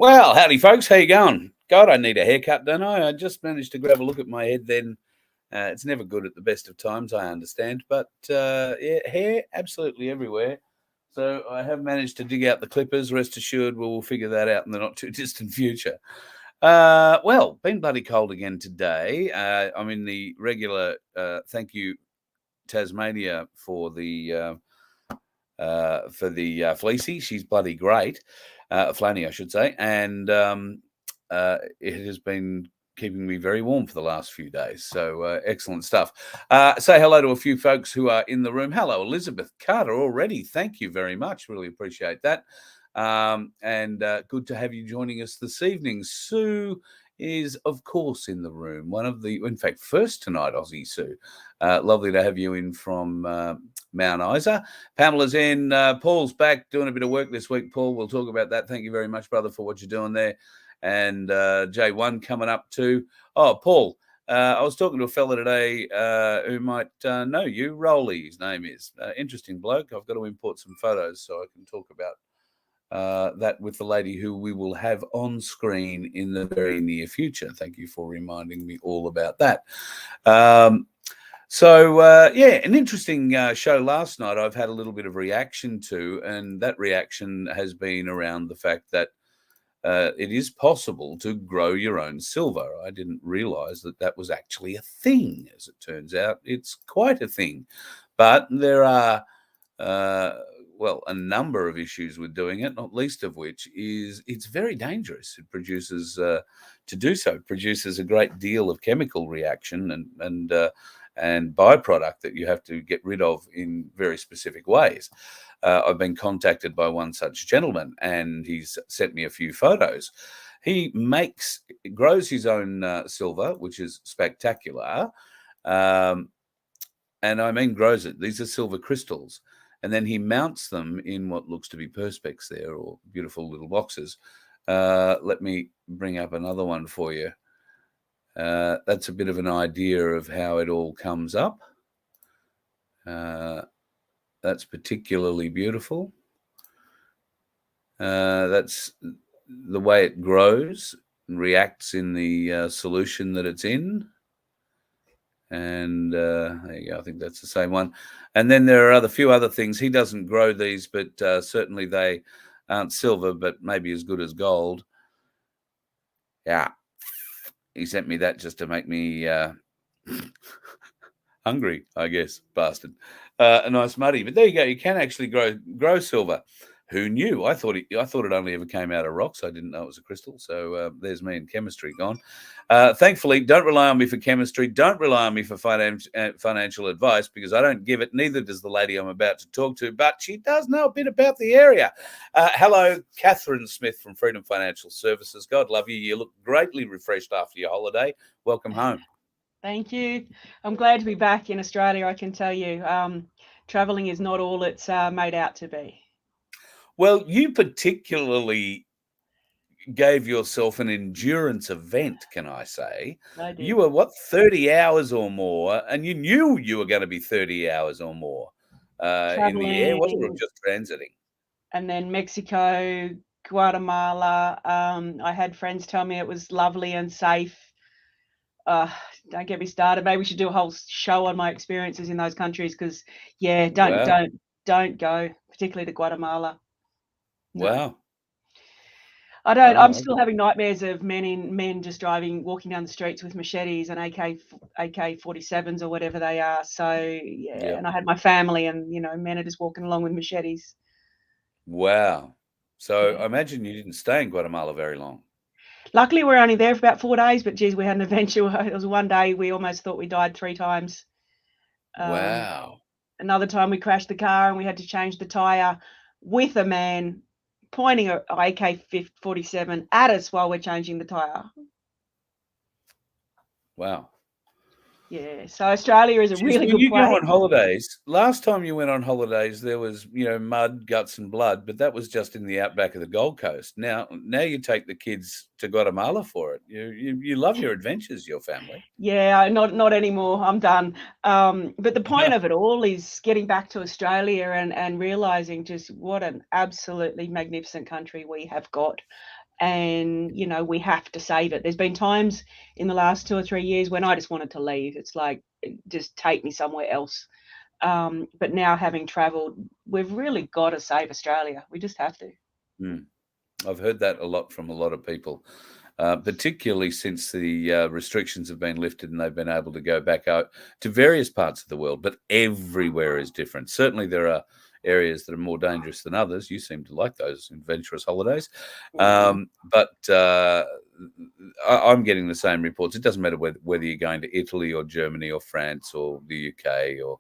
Well, howdy, folks. How you going? God, I need a haircut, don't I? I just managed to grab a look at my head then. It's never good at the best of times, I understand. But, yeah, hair absolutely everywhere. So I have managed to dig out the clippers. Rest assured, we'll figure that out in the not-too-distant future. Well, been bloody cold again today. I'm in the regular thank you, Tasmania, for the Fleecy. She's bloody great. Flanny, I should say. And it has been keeping me very warm for the last few days. So excellent stuff. Say hello to a few folks who are in the room. Hello, Elizabeth Carter already. Thank you very much. Really appreciate that. And good to have you joining us this evening. Sue is, of course, in the room. In fact, first tonight, Aussie Sue. Lovely to have you in from Mount Isa. Pamela's in. Paul's back doing a bit of work this week, Paul. We'll talk about that. Thank you very much, brother, for what you're doing there. And J1 coming up too. Oh, Paul, I was talking to a fella today who might know you. Rolly, his name is. Interesting bloke. I've got to import some photos so I can talk about that with the lady who we will have on screen in the very near future. Thank you for reminding me all about that. Yeah, an interesting show last night I've had a little bit of reaction to, and that reaction has been around the fact that it is possible to grow your own silver. I didn't realize that was actually a thing. As it turns out, it's quite a thing. But there are a number of issues with doing it, not least of which is it's very dangerous. It produces, produces a great deal of chemical reaction and byproduct that you have to get rid of in very specific ways. I've been contacted by one such gentleman, and he's sent me a few photos. He grows his own silver, which is spectacular. And I mean grows it. These are silver crystals. And then he mounts them in what looks to be perspex there, or beautiful little boxes. Let me bring up another one for you. That's a bit of an idea of how it all comes up. That's particularly beautiful. That's the way it grows and reacts in the solution that it's in. And there you go. I think that's the same one. And then there are a few other things. He doesn't grow these, but certainly they aren't silver, but maybe as good as gold. Yeah. He sent me that just to make me hungry, I guess, bastard. A nice muddy. But there you go. You can actually grow silver. Who knew? I thought it only ever came out of rocks. I didn't know it was a crystal. So there's me in chemistry gone. Thankfully, don't rely on me for chemistry. Don't rely on me for financial advice, because I don't give it. Neither does the lady I'm about to talk to, but she does know a bit about the area. Hello, Catherine Smith from Freedom Financial Services. God love you. You look greatly refreshed after your holiday. Welcome home. Thank you. I'm glad to be back in Australia, I can tell you. Travelling is not all it's made out to be. Well, you particularly gave yourself an endurance event, can I say? I did. You were, 30 hours or more, and you knew you were going to be 30 hours or more in the air, wasn't it? Or just transiting? And then Mexico, Guatemala. I had friends tell me it was lovely and safe. Don't get me started. Maybe we should do a whole show on my experiences in those countries, because don't go, particularly to Guatemala. No. Wow. I'm still having nightmares of men just walking down the streets with machetes and AK-47s or whatever they are. So yeah. And I had my family, and men are just walking along with machetes. Wow. So I imagine you didn't stay in Guatemala very long. Luckily, we're only there for about 4 days, but geez, we had an adventure. It was one day we almost thought we died 3 times. Wow. Another time we crashed the car and we had to change the tire with a man pointing an AK-47 at us while we're changing the tire. Wow. Yeah. So Australia is a Geez, really when good you go place. on holidays, last time you went on holidays, there was, mud, guts, and blood, but that was just in the outback of the Gold Coast. Now you take the kids to Guatemala for it. You love your adventures, your family. Yeah, not anymore. I'm done. But the point of it all is getting back to Australia and realizing just what an absolutely magnificent country we have got. And, we have to save it. There's been times in the last 2 or 3 years when I just wanted to leave. It's like, just take me somewhere else. But now having traveled, we've really got to save Australia. We just have to. Mm. I've heard that a lot from a lot of people, particularly since the restrictions have been lifted and they've been able to go back out to various parts of the world, but everywhere is different. Certainly, there are areas that are more dangerous than others. You seem to like those adventurous holidays. Mhm. But I'm getting the same reports. It doesn't matter whether you're going to Italy or Germany or France or the UK or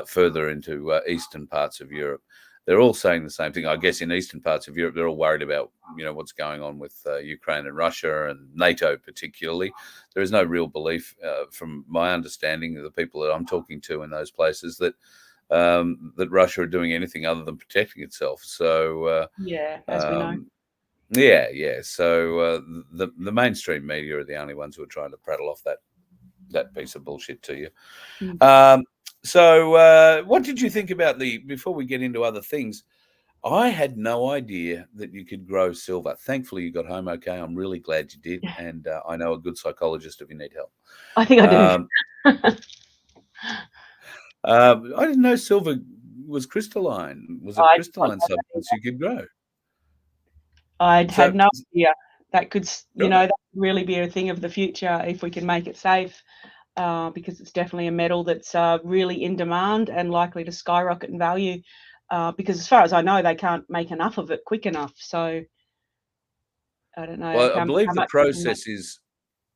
further into eastern parts of Europe. They're all saying the same thing. I guess in eastern parts of Europe, they're all worried about, what's going on with Ukraine and Russia and NATO particularly. There is no real belief, from my understanding of the people that I'm talking to in those places, that that Russia are doing anything other than protecting itself. So, Yeah, as we know. yeah. So the mainstream media are the only ones who are trying to prattle off that piece of bullshit to you. Mm. So, what did you think about before we get into other things? I had no idea that you could grow silver. Thankfully, you got home okay. I'm really glad you did. And I know a good psychologist if you need help. I think I do. Um, I didn't know silver was crystalline. Was a I crystalline substance you could grow. I'd So, had no idea. That could, right. that could really be a thing of the future if we can make it safe, because it's definitely a metal that's really in demand and likely to skyrocket in value. Because as far as I know, they can't make enough of it quick enough. So I don't know Well, how much we can make.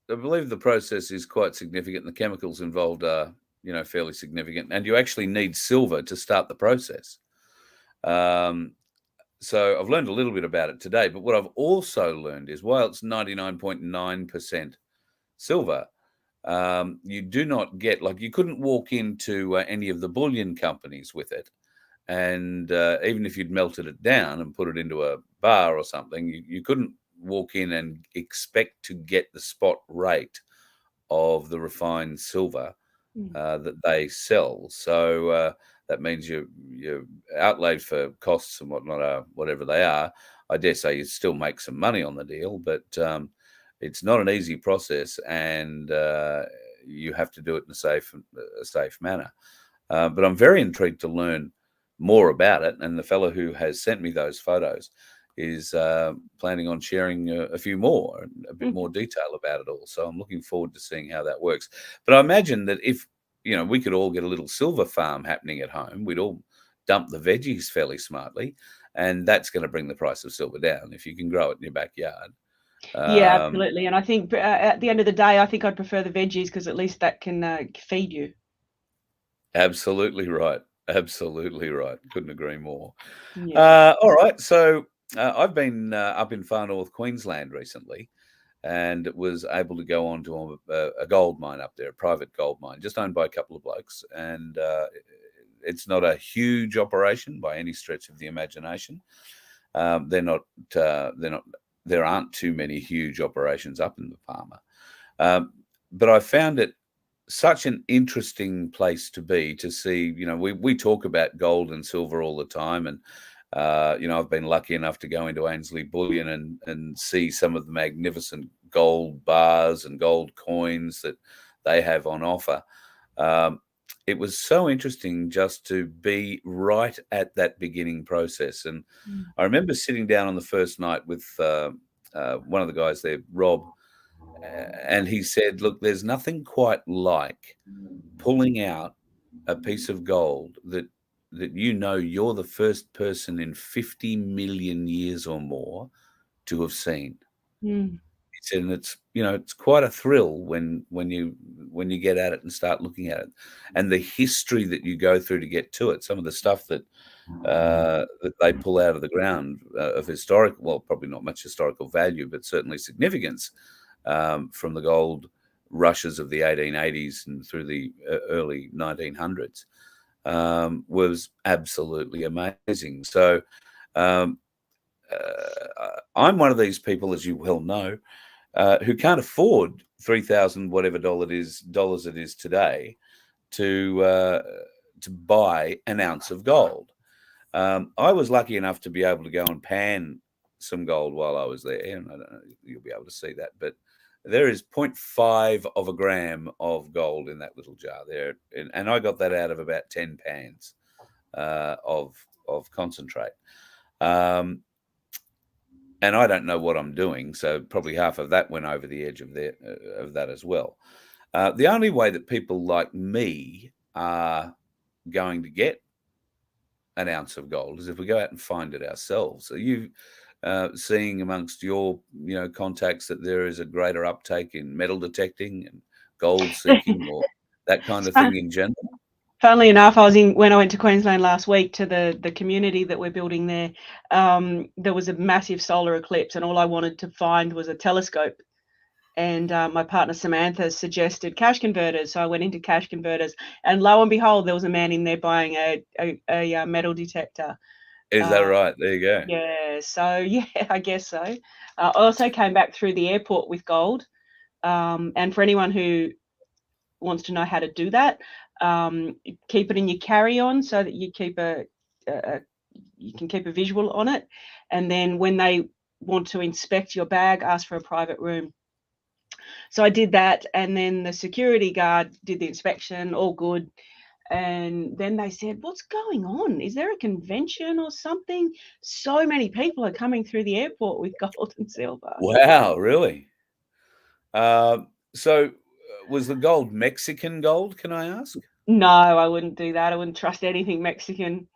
I believe the process is quite significant. The chemicals involved are, fairly significant, and you actually need silver to start the process. Um, so I've learned a little bit about it today, but what I've also learned is while it's 99.9% silver, you do not get, like, you couldn't walk into any of the bullion companies with it. And even if you'd melted it down and put it into a bar or something, you couldn't walk in and expect to get the spot rate of the refined silver Mm. that they sell. So that means your outlay for costs and whatnot are whatever they are. I dare say you still make some money on the deal, but it's not an easy process, and you have to do it in a safe manner. But I'm very intrigued to learn more about it, and the fellow who has sent me those photos is planning on sharing a few more and a bit Mm. more detail about it all. So I'm looking forward to seeing how that works. But I imagine that if we could all get a little silver farm happening at home, we'd all dump the veggies fairly smartly, and that's going to bring the price of silver down if you can grow it in your backyard. Yeah, Um, absolutely. And I think at the end of the day, I think I'd prefer the veggies because at least that can feed you. Absolutely right. Absolutely right. Couldn't agree more. Yeah. All right. So I've been up in far north Queensland recently, and was able to go on to a gold mine up there, a private gold mine, just owned by a couple of blokes. And it's not a huge operation by any stretch of the imagination. They're not. They're not. There aren't too many huge operations up in the Palmer. But I found it such an interesting place to be, to see. We talk about gold and silver all the time, and I've been lucky enough to go into Ainsley Bullion and see some of the magnificent gold bars and gold coins that they have on offer. Um, it was so interesting just to be right at that beginning process. And Mm. I remember sitting down on the first night with one of the guys there, Rob, and he said, "Look, there's nothing quite like pulling out a piece of gold that you're the first person in 50 million years or more to have seen." Mm. He said, and it's quite a thrill when you get at it and start looking at it, and the history that you go through to get to it. Some of the stuff that they pull out of the ground of historical, well, probably not much historical value, but certainly significance, from the gold rushes of the 1880s and through the early 1900s was absolutely amazing. So I'm one of these people, as you well know, who can't afford 3,000 whatever dollars it is today to buy an ounce of gold. I was lucky enough to be able to go and pan some gold while I was there, and I don't know if you'll be able to see that, but there is 0.5 of a gram of gold in that little jar there, and I got that out of about 10 pans of concentrate. And I don't know what I'm doing, so probably half of that went over the edge of that as well. The only way that people like me are going to get an ounce of gold is if we go out and find it ourselves. Are you seeing amongst your contacts that there is a greater uptake in metal detecting and gold seeking or that kind of thing in general? Funnily enough, when I went to Queensland last week to the community that we're building there, there was a massive solar eclipse, and all I wanted to find was a telescope. And my partner Samantha suggested cash converters, so I went into cash converters, and lo and behold, there was a man in there buying a metal detector. Is that right? There you go. Yeah, so yeah, I guess so. I also came back through the airport with gold, and for anyone who wants to know how to do that, keep it in your carry-on so that you keep you can keep a visual on it, and then when they want to inspect your bag, ask for a private room. So I did that, and then the security guard did the inspection, all good. And then they said, "What's going on? Is there a convention or something? So many people are coming through the airport with gold and silver." Wow, really? So was the gold Mexican gold, can I ask? No, I wouldn't do that. I wouldn't trust anything Mexican.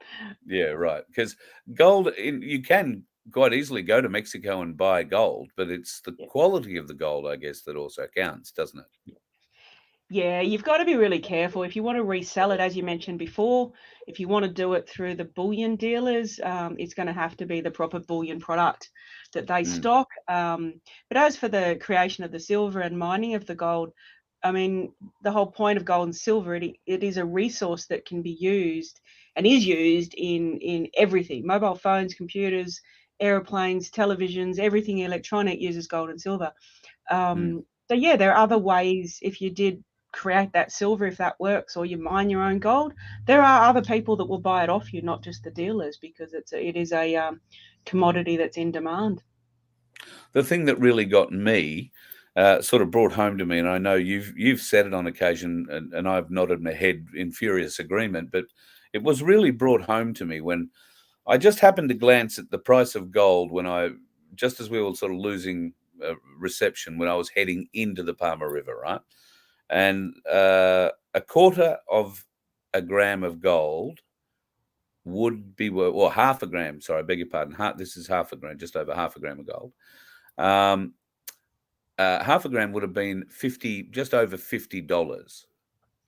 Yeah, right. Because gold, you can quite easily go to Mexico and buy gold, but it's the quality of the gold, I guess, that also counts, doesn't it? Yeah, you've got to be really careful. If you want to resell it, as you mentioned before, if you want to do it through the bullion dealers, it's going to have to be the proper bullion product that they stock. But as for the creation of the silver and mining of the gold, I mean, the whole point of gold and silver, it is a resource that can be used and is used in everything. Mobile phones, computers, airplanes, televisions, everything electronic uses gold and silver. So yeah, there are other ways. If you did create that silver, if that works, or you mine your own gold, there are other people that will buy it off you, not just the dealers, because it is a commodity that's in demand. The thing that really got me, sort of brought home to me, and I know you've said it on occasion, and I've nodded my head in furious agreement, but it was really brought home to me when I just happened to glance at the price of gold just as we were sort of losing reception when I was heading into the Palmer River, right? And a quarter of a gram of gold would be worth, or half a gram, sorry, I beg your pardon. This is half a gram, just over half a gram of gold. Half a gram would have been just over $50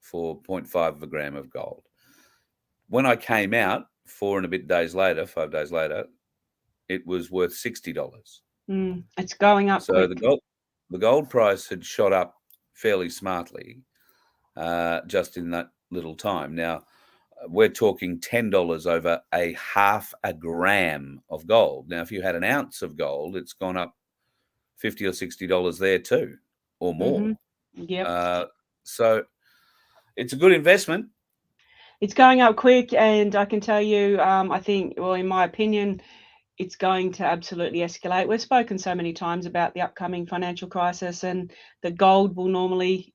for 0.5 of a gram of gold. When I came out 5 days later, it was worth $60. It's going up So quick. the gold price had shot up fairly smartly just in that little time. Now, we're talking $10 over a half a gram of gold. Now, if you had an ounce of gold, it's gone up $50 or $60 there too, or more. Yep. So it's a good investment. It's going up quick, and I can tell you, I think, well, in my opinion, it's going to absolutely escalate. We've spoken so many times about the upcoming financial crisis, and what gold normally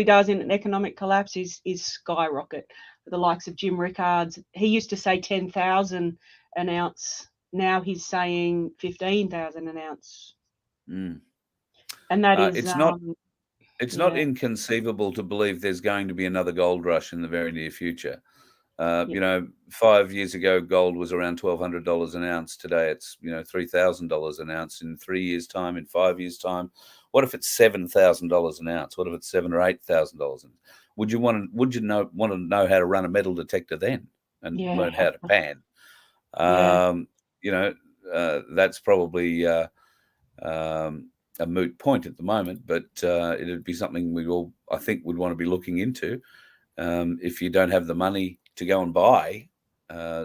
does in an economic collapse is skyrocket. The likes of Jim Rickards, he used to say 10,000 an ounce. Now he's saying 15,000 an ounce. And that is it's not inconceivable to believe there's going to be another gold rush in the very near future. 5 years ago, gold was around $1,200 an ounce. Today, it's $3,000 an ounce. In 3 years' time, in 5 years' time, what if it's $7,000 an ounce? What if it's $7,000 or $8,000? Would you want to know how to run a metal detector then and learn how to pan? That's probably a moot point at the moment, but it'd be something we all, I think, would want to be looking into. If you don't have the money to go and buy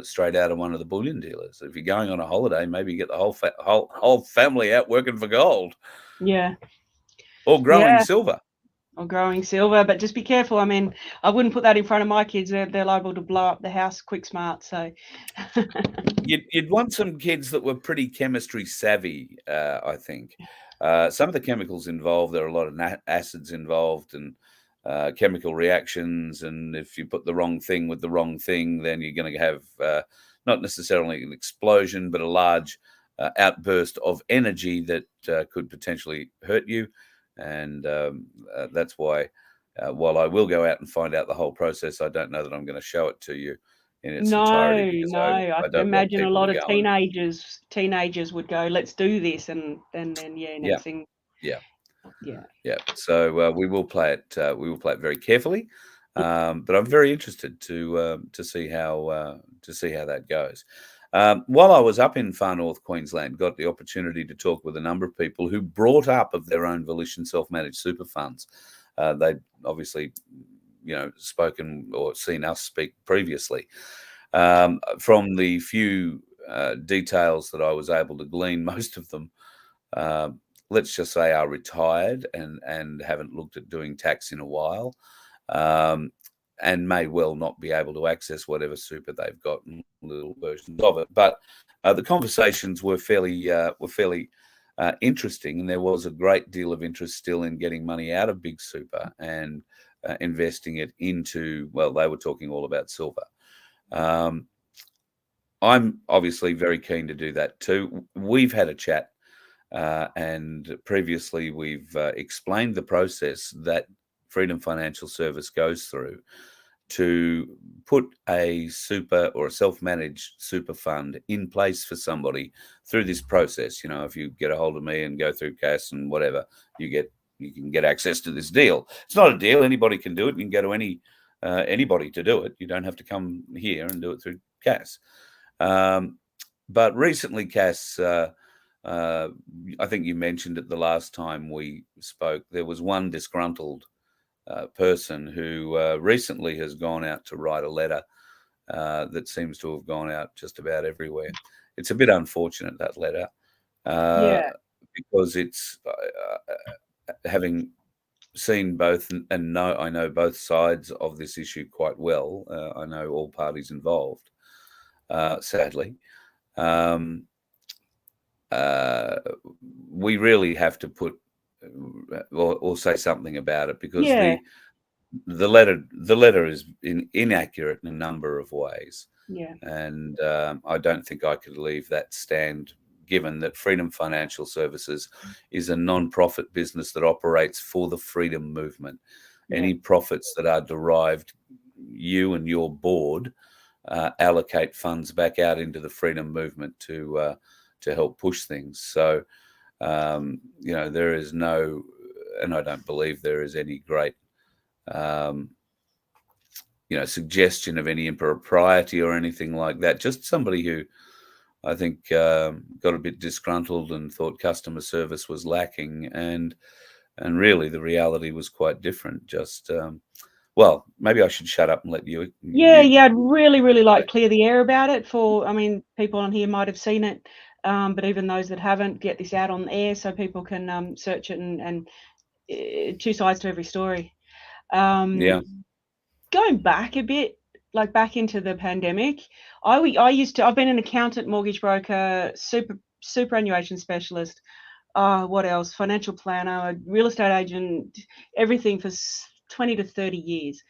straight out of one of the bullion dealers, if you're going on a holiday, maybe you get the whole family out working for gold. Yeah. Or growing silver. Or growing silver, but just be careful. I mean, I wouldn't put that in front of my kids. They're liable to blow up the house quick smart. So you'd want some kids that were pretty chemistry savvy, I think. Some of the chemicals involved, there are a lot of acids involved and chemical reactions. And if you put the wrong thing with the wrong thing, then you're going to have not necessarily an explosion, but a large outburst of energy that could potentially hurt you. And that's why, while I will go out and find out the whole process, I don't know that I'm going to show it to you in its entirety. No, I don't imagine a lot of and, teenagers would go, "Let's do this," and then next thing. Yeah. Yeah. So we will play it. We will play it very carefully, but I'm very interested to see how that goes. While I was up in far north Queensland, got the opportunity to talk with a number of people who brought up of their own volition self-managed super funds. They'd obviously, spoken or seen us speak previously. From the few details that I was able to glean, most of them, let's just say, are retired and haven't looked at doing tax in a while. And may well not be able to access whatever super they've got in little versions of it. But the conversations were fairly interesting, and there was a great deal of interest still in getting money out of big super and investing it into, well, they were talking all about silver. I'm obviously very keen to do that too. We've had a chat, and previously we've explained the process that Freedom Financial Service goes through to put a super or a self-managed super fund in place for somebody through this process. If you get a hold of me and go through CAS and whatever, you can get access to this deal. It's not a deal; anybody can do it. You can go to anybody to do it. You don't have to come here and do it through CAS. But recently, CAS, I think you mentioned it the last time we spoke, there was one disgruntled person who recently has gone out to write a letter that seems to have gone out just about everywhere. It's a bit unfortunate, that letter, because it's having seen both and I know both sides of this issue quite well. I know all parties involved, sadly. We really have to put or say something about it, because the letter is inaccurate in a number of ways. And I don't think I could leave that stand, given that Freedom Financial Services is a non-profit business that operates for the freedom movement. Any profits that are derived, you and your board allocate funds back out into the freedom movement to help push things. So there is no, and I don't believe there is any great suggestion of any impropriety or anything like that. Just somebody who I think got a bit disgruntled and thought customer service was lacking, and really the reality was quite different. Just well, maybe I should shut up and let you. I'd really like clear the air about it. People on here might have seen it, but even those that haven't, get this out on the air so people can search it and two sides to every story. Going back a bit, like back into the pandemic, I've been an accountant, mortgage broker, superannuation specialist, what else? Financial planner, real estate agent, everything for 20 to 30 years.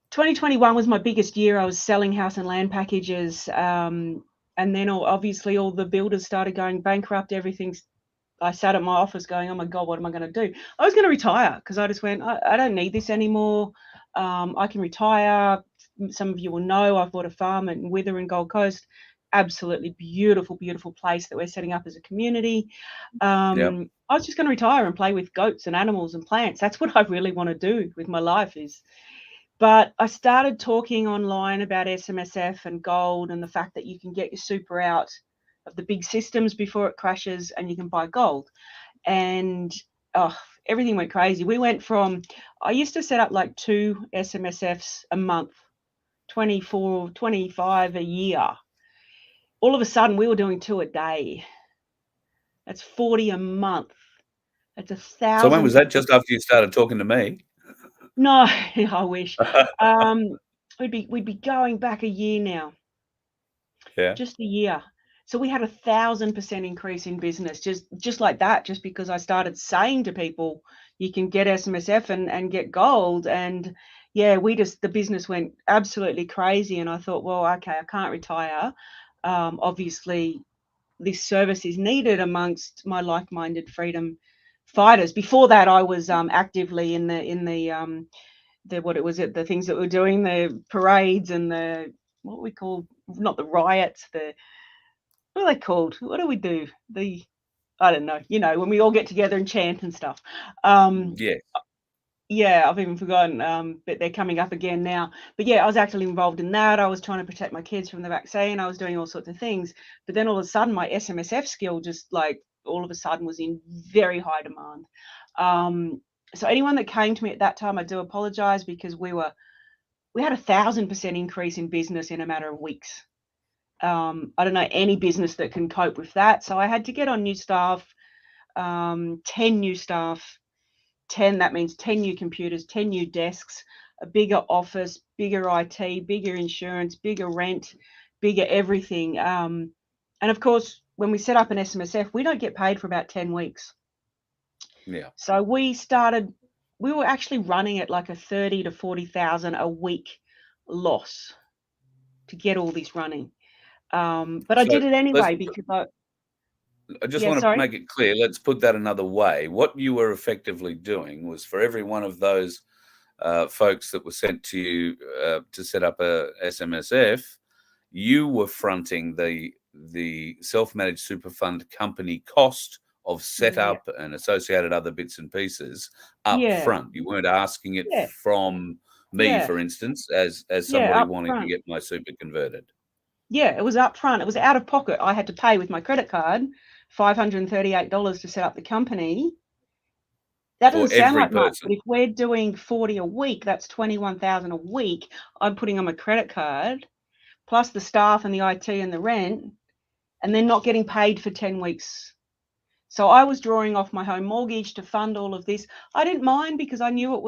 2021 was my biggest year. I was selling house and land packages. And then obviously all the builders started going bankrupt. I sat at my office going, oh my God, what am I going to do? I was going to retire, because I just went, I don't need this anymore. I can retire. Some of you will know I've bought a farm in Withering, Gold Coast. Absolutely beautiful, beautiful place that we're setting up as a community. I was just going to retire and play with goats and animals and plants. That's what I really want to do with my life But I started talking online about SMSF and gold, and the fact that you can get your super out of the big systems before it crashes and you can buy gold. and everything went crazy. We went from, I used to set up like 2 SMSFs a month, 24, 25 a year. All of a sudden, we were doing 2 a day. That's 40 a month. That's 1,000. So when was that? Just after you started talking to me? No, I wish. We'd be going back a year now. Yeah. Just a year. So we had 1,000% increase in business, just like that, just because I started saying to people, you can get SMSF and get gold. And yeah, the business went absolutely crazy. And I thought, well, okay, I can't retire. Obviously, this service is needed amongst my like-minded freedom fighters. Before that, I was actively in the things that we're doing, the parades and what we call, not the riots, what are they called? What do we do? I don't know. When we all get together and chant and stuff. Yeah. Yeah, I've even forgotten, but they're coming up again now. But yeah, I was actually involved in that. I was trying to protect my kids from the vaccine. I was doing all sorts of things. But then all of a sudden, my SMSF skill just all of a sudden was in very high demand. So anyone that came to me at that time, I do apologize, because we had 1,000% increase in business in a matter of weeks. I don't know any business that can cope with that. So I had to get on new staff, 10 new staff, that means 10 new computers, 10 new desks, a bigger office, bigger IT, bigger insurance, bigger rent, bigger everything. And of course, when we set up an SMSF, we don't get paid for about 10 weeks. Yeah. So we were actually running at like a 30 to 40,000 a week loss to get all this running. But I did it anyway because I just yeah, want to sorry. make it clear. Let's put that another way. What you were effectively doing was, for every one of those folks that were sent to you to set up a SMSF, you were fronting the self-managed super fund company cost of setup and associated other bits and pieces up front. You weren't asking it from me, for instance, as somebody up wanting to front. get my super converted. Yeah, it was up front. It was out of pocket. I had to pay with my credit card $538 to set up the company. That doesn't sound like much, but if we're doing 40 a week, that's 21,000 a week. I'm putting on my credit card, plus the staff and the IT and the rent, and then not getting paid for 10 weeks. So I was drawing off my home mortgage to fund all of this. I didn't mind, because I knew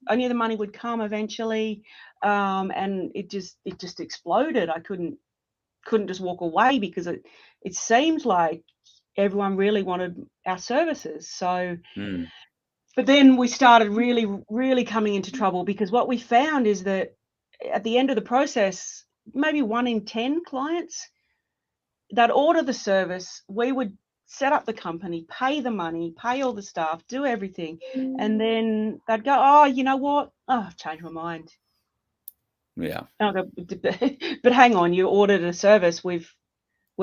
the money would come eventually, and it just exploded. I couldn't just walk away, because it seemed like everyone really wanted our services. So, but then we started really, really coming into trouble, because what we found is that at the end of the process, maybe 1 in 10 clients that order the service, we would set up the company, pay the money, pay all the staff, do everything, and then they'd go, oh, you know what? Oh, I've changed my mind. Yeah. But hang on, you ordered a service, we're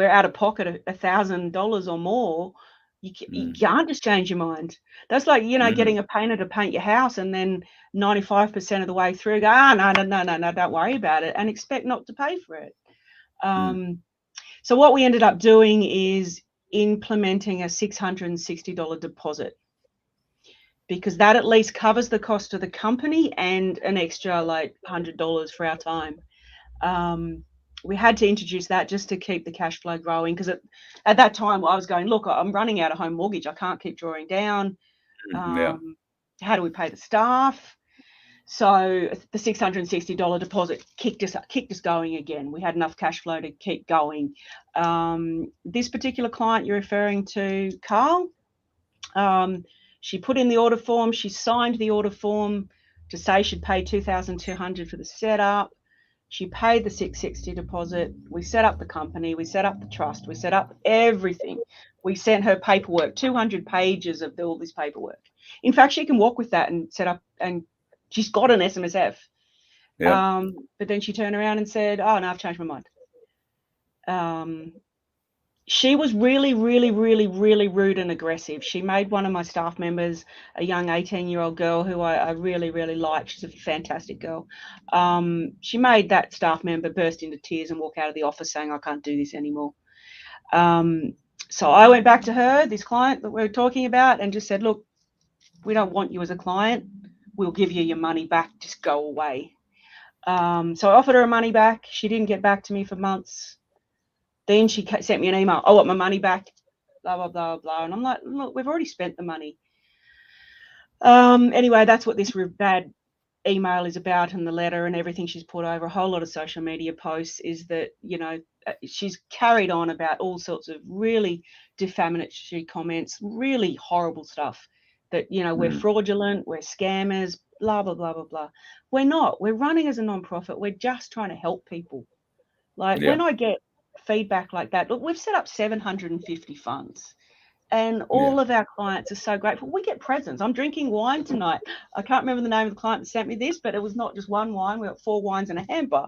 out of pocket $1,000 or more. You can't just change your mind. That's like, getting a painter to paint your house, and then 95% of the way through go, no, don't worry about it, and expect not to pay for it. So what we ended up doing is implementing a $660 deposit, because that at least covers the cost of the company and an extra like $100 for our time. We had to introduce that just to keep the cash flow growing, because at that time I was going, look, I'm running out of home mortgage. I can't keep drawing down. How do we pay the staff? So the $660 deposit kicked us going again. We had enough cash flow to keep going. This particular client you're referring to, Carl, she put in the order form. She signed the order form to say she'd pay $2,200 for the setup. She paid the $660 deposit. We set up the company. We set up the trust. We set up everything. We sent her paperwork, 200 pages of all this paperwork. In fact, she can walk with that and set up, and she's got an SMSF. But then she turned around and said, oh, no, I've changed my mind. She was really, really, really, really rude and aggressive. She made one of my staff members, a young 18-year-old girl who I really, really like. She's a fantastic girl. She made that staff member burst into tears and walk out of the office saying, I can't do this anymore. So I went back to her, this client that we were talking about, and just said, look, we don't want you as a client. We'll give you your money back. Just go away. So I offered her money back. She didn't get back to me for months. Then she sent me an email. I want my money back, blah, blah, blah, blah. And I'm like, look, we've already spent the money. Anyway, that's what this bad email is about, and the letter and everything she's put over a whole lot of social media posts is that, you know, she's carried on about all sorts of really defamatory comments, really horrible stuff that, you know, we're fraudulent, we're scammers, blah, blah, blah, blah, blah. We're not. We're running as a non-profit. We're just trying to help people. Like when I get feedback like that, look, we've set up 750 funds. And all of our clients are so grateful. We get presents. I'm drinking wine tonight. I can't remember the name of the client that sent me this, but it was not just one wine. We got 4 wines and a hamper.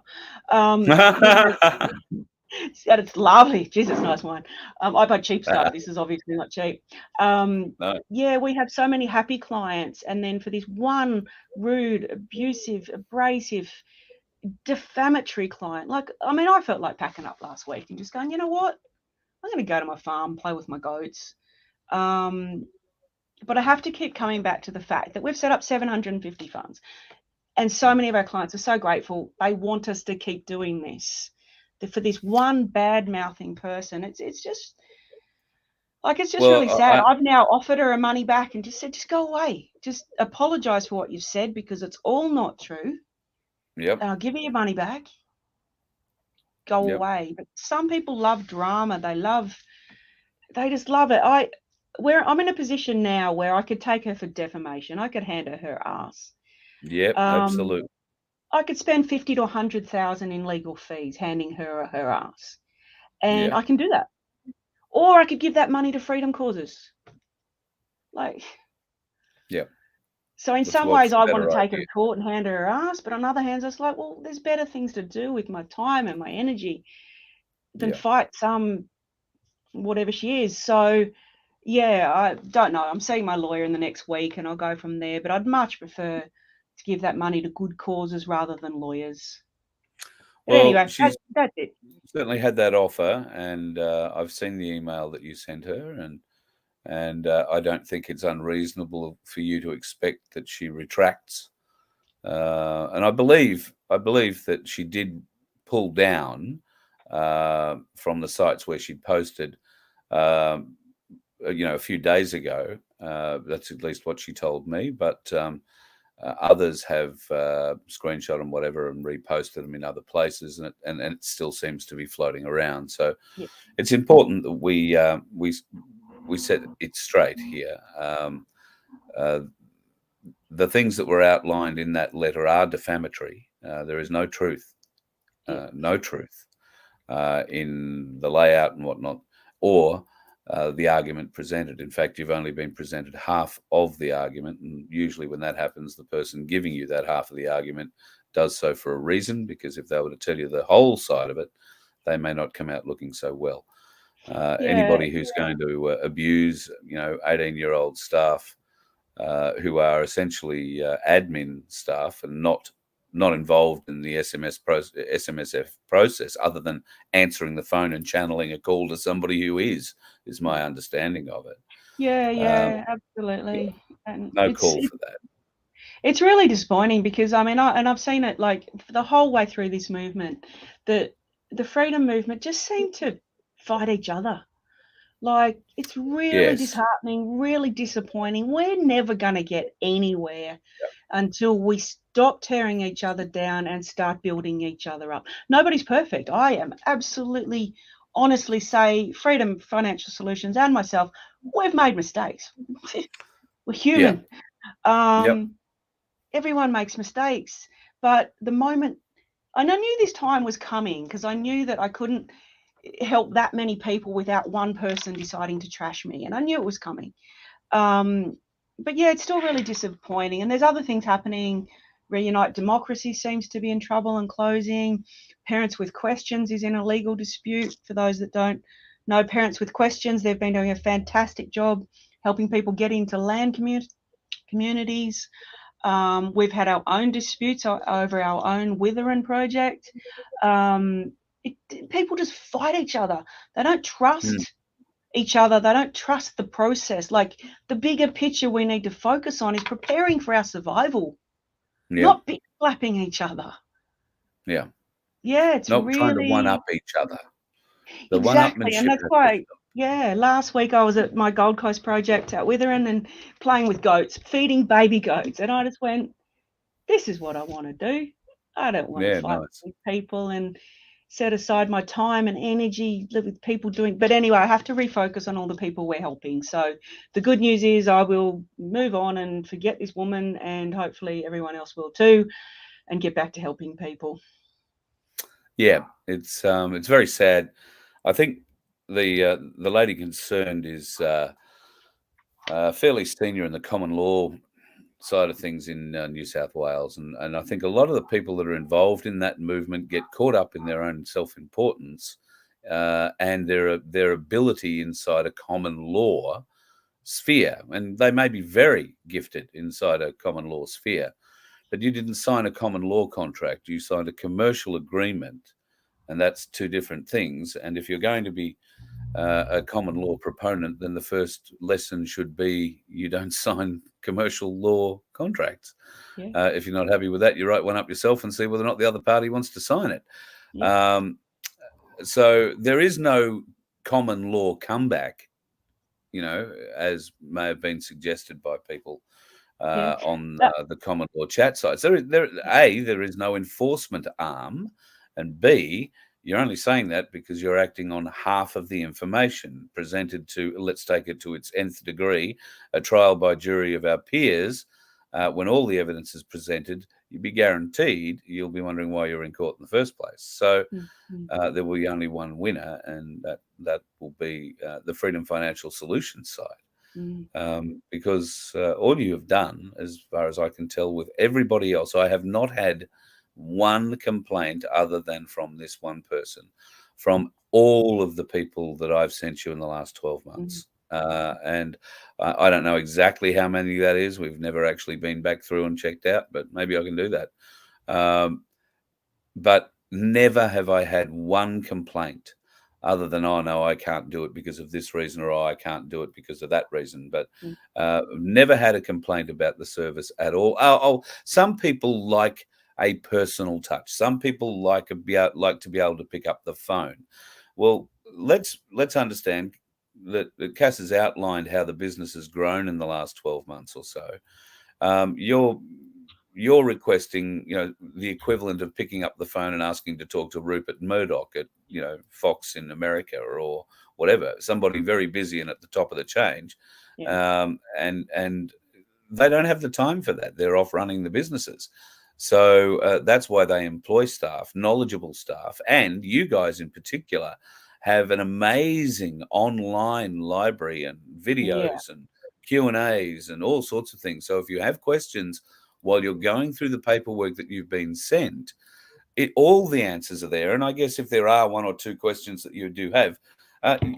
You know, and it's lovely. Jeez, it's nice wine. I buy cheap stuff. This is obviously not cheap. No. Yeah, we have so many happy clients. And then for this one rude, abusive, abrasive, defamatory client, like, I mean, I felt like packing up last week and just going, you know what? I'm going to go to my farm, play with my goats. But I have to keep coming back to the fact that we've set up 750 funds, and so many of our clients are so grateful. They want us to keep doing this. For this one bad mouthing person, it's just like, it's just really sad. I've now offered her her money back and just said, just go away. Just apologize for what you've said, because it's all not true. Yep. And I'll give you your money back. Go away. But some people love drama. They just love it. I'm in a position now where I could take her for defamation. I could hand her ass. Yep, absolutely. I could spend 50 to 100,000 in legal fees handing her ass, and I can do that. Or I could give that money to freedom causes. Like, so in some ways, I want to take her to court and hand her ass, but on other hands, it's like, well, there's better things to do with my time and my energy than fight some whatever she is. So. Yeah, I don't know. I'm seeing my lawyer in the next week and I'll go from there. But I'd much prefer to give that money to good causes rather than lawyers. But well, anyway, she's that's it. Certainly had that offer, and I've seen the email that you sent her, and I don't think it's unreasonable for you to expect that she retracts. And I believe that she did pull down from the sites where she posted. You know, a few days ago. That's at least what she told me. But others have screenshot and whatever and reposted them in other places, and it still seems to be floating around. So it's important that we set it straight here. The things that were outlined in that letter are defamatory. There is no truth, no truth in the layout and whatnot, or the argument presented. In fact, you've only been presented half of the argument, and usually when that happens, the person giving you that half of the argument does so for a reason, because if they were to tell you the whole side of it, they may not come out looking so well. Anybody who's going to abuse, 18-year-old staff who are essentially admin staff and not involved in the SMSF process, other than answering the phone and channeling a call to somebody who is my understanding of it. Yeah, absolutely. And no call for that. It's really disappointing, because I mean, I've seen it like the whole way through this movement, that the freedom movement just seemed to fight each other. Like, it's really disheartening, really disappointing. We're never going to get anywhere until we stop tearing each other down and start building each other up. Nobody's perfect. I am absolutely, honestly say, Freedom Financial Solutions and myself, we've made mistakes. We're human. Everyone makes mistakes. But the moment, and I knew this time was coming, because I knew that I couldn't help that many people without one person deciding to trash me, and I knew it was coming. But yeah, it's still really disappointing, and there's other things happening. Reunite Democracy seems to be in trouble and closing. Parents with Questions is in a legal dispute. For those that don't know Parents with Questions, they've been doing a fantastic job helping people get into land communities. We've had our own disputes over our own Withering project. People just fight each other. They don't trust each other. They don't trust the process. Like, the bigger picture we need to focus on is preparing for our survival, not bit slapping each other. Yeah. Yeah, it's Not trying to one really up each other. The exactly, and one-upmanship that's has to why. Yeah, last week I was at my Gold Coast project at Withering and playing with goats, feeding baby goats, and I just went, "This is what I want to do. I don't want to Yeah, fight nice. with people and set aside my time and energy with people doing." But anyway, I have to refocus on all the people we're helping. So the good news is I will move on and forget this woman, and hopefully everyone else will too, and get back to helping people. Yeah, it's very sad. I think the lady concerned is fairly senior in the common law side of things in New South Wales, and I think a lot of the people that are involved in that movement get caught up in their own self-importance and their ability inside a common law sphere, and they may be very gifted inside a common law sphere, but you didn't sign a common law contract. You signed a commercial agreement, and that's two different things. And if you're going to be a common law proponent, then the first lesson should be you don't sign commercial law contracts. Yeah. If you're not happy with that, you write one up yourself and see whether or not the other party wants to sign it. Yeah. So there is no common law comeback, as may have been suggested by people Yeah. on That, the common law chat sites. There is no enforcement arm, and B, you're only saying that because you're acting on half of the information presented to, let's take it to its nth degree, a trial by jury of our peers. When all the evidence is presented, you'd be guaranteed you'll be wondering why you're in court in the first place. So there will be only one winner, and that will be the Freedom Financial Solutions side. Because all you have done, as far as I can tell, with everybody else, I have not had one complaint other than from this one person, from all of the people that I've sent you in the last 12 months. And I don't know exactly how many that is. We've never actually been back through and checked out, but maybe I can do that. But never have I had one complaint other than, oh, no, I can't do it because of this reason, or oh, I can't do it because of that reason. But never had a complaint about the service at all. Some people like a personal touch. Some people like to be able to pick up the phone. Well, let's understand that Cass has outlined how the business has grown in the last 12 months or so. You're requesting, the equivalent of picking up the phone and asking to talk to Rupert Murdoch at, Fox in America or whatever, somebody very busy and at the top of the change. And they don't have the time for that. They're off running the businesses. So that's why they employ staff, knowledgeable staff, and you guys in particular have an amazing online library and videos and Q&As and all sorts of things. So if you have questions while you're going through the paperwork that you've been sent, all the answers are there. And I guess if there are one or two questions that you do have,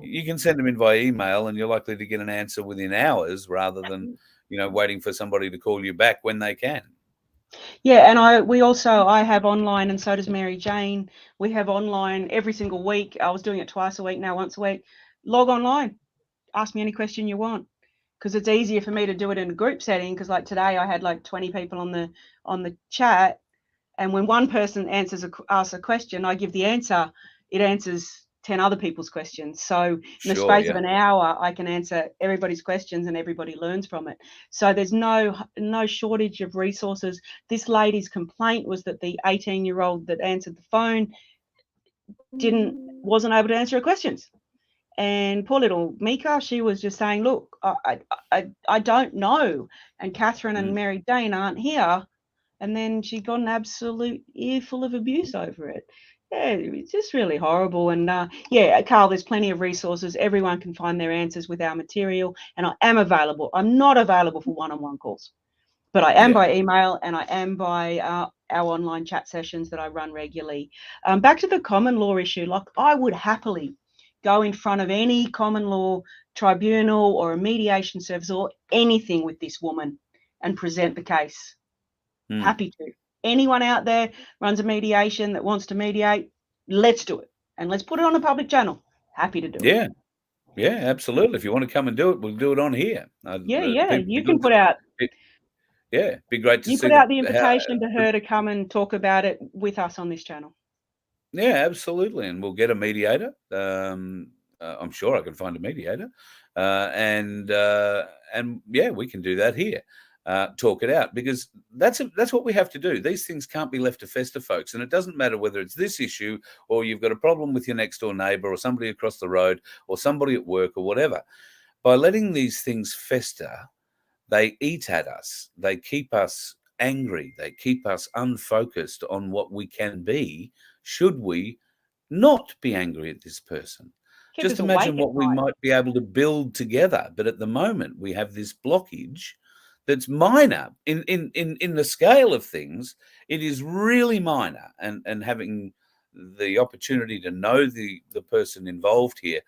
you can send them in via email, and you're likely to get an answer within hours rather than, waiting for somebody to call you back when they can. Yeah, and I have online, and so does Mary Jane. We have online every single week. I was doing it twice a week, now once a week. Log online, ask me any question you want, because it's easier for me to do it in a group setting. Because like today, I had like 20 people on the chat, and when one person asks a question, I give the answer. It answers 10 other people's questions. So in the space of an hour, I can answer everybody's questions and everybody learns from it. So there's no shortage of resources. This lady's complaint was that the 18-year-old that answered the phone wasn't able to answer her questions. And poor little Mika, she was just saying, look, I don't know. And Catherine and Mary Jane aren't here. And then she got an absolute earful of abuse over it. Yeah, it's just really horrible. And Carl, there's plenty of resources. Everyone can find their answers with our material. And I am available. I'm not available for one-on-one calls, but I am by email, and I am by our online chat sessions that I run regularly. Back to the common law issue, like I would happily go in front of any common law tribunal or a mediation service or anything with this woman and present the case. Happy to. Anyone out there runs a mediation that wants to mediate, let's do it. And let's put it on a public channel. Happy to do it. Yeah, absolutely. If you want to come and do it, we'll do it on here. Yeah. People be good to, it, yeah, be great to You see put out the how. invitation to her to come and talk about it with us on this channel. Yeah, absolutely, and we'll get a mediator. I'm sure I can find a mediator, and yeah, we can do that here. Talk it out, because that's what we have to do. These things can't be left to fester, folks, and it doesn't matter whether it's this issue or you've got a problem with your next door neighbour or somebody across the road or somebody at work or whatever. By letting these things fester, they eat at us. They keep us angry. They keep us unfocused on what we can be should we not be angry at this person. Keep Just us awake imagine at what we night. might be able to build together. But at the moment, we have this blockage that's minor in the scale of things. It is really minor, and having the opportunity to know the person involved here,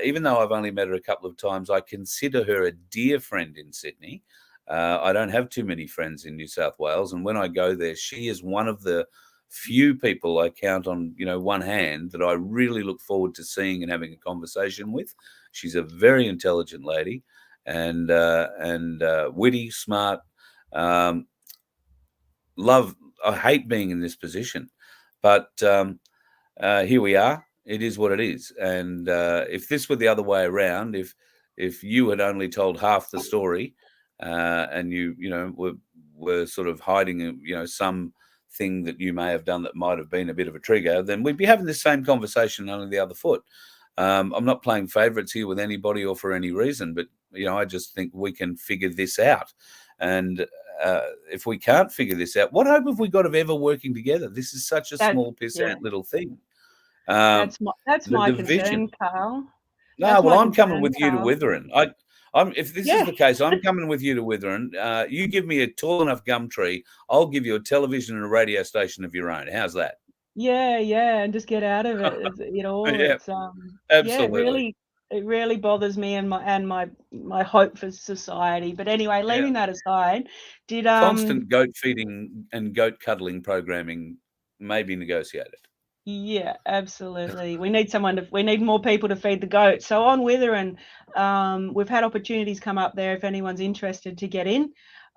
even though I've only met her a couple of times, I consider her a dear friend in Sydney. I don't have too many friends in New South Wales, and when I go there, she is one of the few people I count on, one hand, that I really look forward to seeing and having a conversation with. She's a very intelligent lady, and witty, smart. Um, love. I hate being in this position, but here we are. It is what it is. And if this were the other way around, if you had only told half the story, and you were sort of hiding, some thing that you may have done that might have been a bit of a trigger, then we'd be having the same conversation on the other foot. I'm not playing favourites here with anybody or for any reason, but I just think we can figure this out. And if we can't figure this out, what hope have we got of ever working together? This is such a small Yeah. pissant little thing. That's The my division. concern, Carl. No, That's well, my I'm coming concern, with you to Carl. Withering. If this is Yeah. the case, I'm coming with you to Withering. You give me a tall enough gum tree, I'll give you a television and a radio station of your own. How's that? Yeah, and just get out of it. Yeah, It's yeah, absolutely. it really bothers me and my hope for society. But anyway, Yeah. leaving that aside, did Constant goat feeding and goat cuddling programming may be negotiated. yeah, absolutely. We need more people to feed the goats. So on Withering, we've had opportunities come up there if anyone's interested to get in.